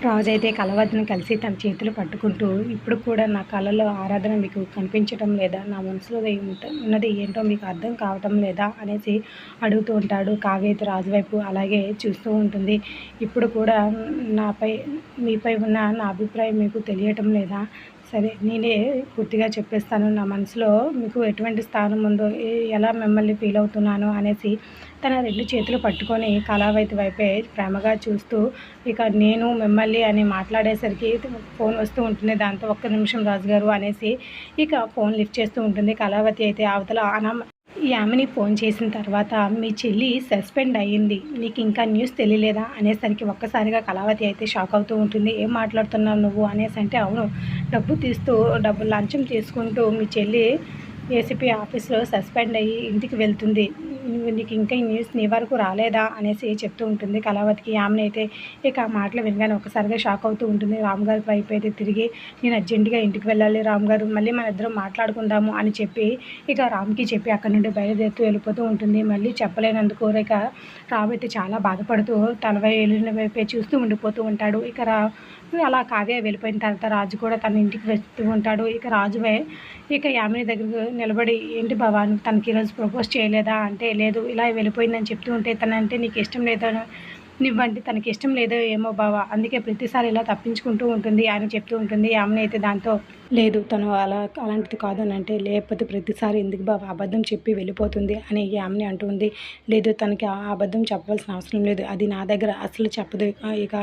రాజు అయితే కలవతిని కలిసి తన చేతులు పట్టుకుంటూ, ఇప్పుడు కూడా నా కలలో ఆరాధన మీకు కనిపించటం లేదా? నా మనసులో ఉన్నది ఏంటో మీకు అర్థం కావటం లేదా అనేసి అడుగుతూ ఉంటాడు. కావ్య అయితే రాజు వైపు అలాగే చూస్తూ ఉంటుంది. ఇప్పుడు కూడా నాపై మీపై ఉన్న నా అభిప్రాయం మీకు తెలియటం లేదా? సరే, నేనే పూర్తిగా చెప్పేస్తాను. నా మనసులో మీకు ఎటువంటి స్థానం ఉందో, ఎలా మిమ్మల్ని ఫీల్ అవుతున్నానో అనేసి తన 2 చేతులు పట్టుకొని కళావతి వైపే ప్రేమగా చూస్తూ, ఇక నేను మిమ్మల్ని అని మాట్లాడేసరికి ఫోన్ వస్తూ ఉంటుంది. దాంతో ఒక్క నిమిషం రాజుగారు అనేసి ఇక ఫోన్ లిఫ్ట్ చేస్తూ ఉంటుంది. కళావతి అయితే అవతల యామిని ఫోన్ చేసిన తర్వాత, మీ చెల్లి సస్పెండ్ అయ్యింది, నీకు ఇంకా న్యూస్ తెలియలేదా అనేసరికి ఒక్కసారిగా కళావతి అయితే షాక్ అవుతూ ఉంటుంది. ఏం మాట్లాడుతున్నావు నువ్వు అనేసి అంటే, అవును, డబ్బు లంచం తీసుకుంటూ మీ చెల్లి ఏసీపీ ఆఫీస్లో సస్పెండ్ అయ్యి ఇంటికి వెళ్తుంది, నీకు ఇంకా ఈ న్యూస్ నీ వరకు రాలేదా అనేసి చెప్తూ ఉంటుంది కళావతికి. యామిని అయితే ఇక ఆ మాటలు వినగానే ఒకసారిగా షాక్ అవుతూ ఉంటుంది. రామ్గారి వైపు అయితే తిరిగి, నేను అర్జెంటుగా ఇంటికి వెళ్ళాలి రామ్గారు, మళ్ళీ మన ఇద్దరం మాట్లాడుకుందాము అని చెప్పి ఇక రామ్కి చెప్పి అక్కడి నుండి బయలుదేరుతూ వెళ్ళిపోతూ ఉంటుంది. మళ్ళీ చెప్పలేనందుకు ఇక రామ్ అయితే చాలా బాధపడుతూ వెళ్ళిన వైపే చూస్తూ ఉండిపోతూ ఉంటాడు. అలా కావ్య వెళ్ళిపోయిన తర్వాత రాజు కూడా తన ఇంటికి వెళ్తూ ఉంటాడు. ఇక యామిని దగ్గరకు నిలబడి, ఏంటి బావా, తనకి ఈరోజు ప్రపోజ్ చేయలేదా అంటే, లేదు, ఇలా వెళ్ళిపోయిందని చెప్తూ ఉంటే, తనంటే నీకు ఇష్టం లేదా, నువ్వంటే తనకి ఇష్టం లేదో ఏమో బావా, అందుకే ప్రతిసారి ఇలా తప్పించుకుంటూ ఉంటుంది అని చెప్తూ ఉంటుంది. యామిని అయితే దాంతో, లేదు, తను అలాంటిది కాదు అని అంటే, లేకపోతే ప్రతిసారి ఎందుకు బాబా అబద్ధం చెప్పి వెళ్ళిపోతుంది అని యామిని అంటుంది. లేదు, తనకి ఆ అబద్ధం చెప్పవలసిన అవసరం లేదు, అది నా దగ్గర అసలు చెప్పదు ఇక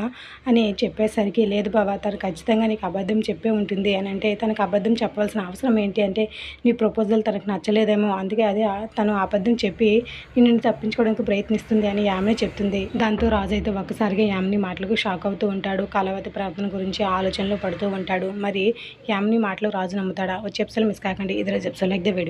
అని చెప్పేసరికి, లేదు బాబా, తను ఖచ్చితంగా నీకు అబద్ధం చెప్పే ఉంటుంది అని అంటే, తనకు అబద్ధం చెప్పవలసిన అవసరం ఏంటి అంటే, నీ ప్రపోజల్ తనకు నచ్చలేదేమో, అందుకే అదే తను అబద్ధం చెప్పి నిన్ను తప్పించుకోవడానికి ప్రయత్నిస్తుంది అని యామిని చెప్తుంది. దాంతో రాజు అయితే ఒక్కసారిగా యామిని మాటలకు షాక్ అవుతూ ఉంటాడు. కళావతి ప్రార్థన గురించి ఆలోచనలు పడుతూ ఉంటాడు. మరి యామిని మాటలు రాజు నమ్ముతాడా? వచ్చే ఎపిసోడ్ మిస్ కాకండి. ఇది రోజు ఎపిసోడ్. Like the video.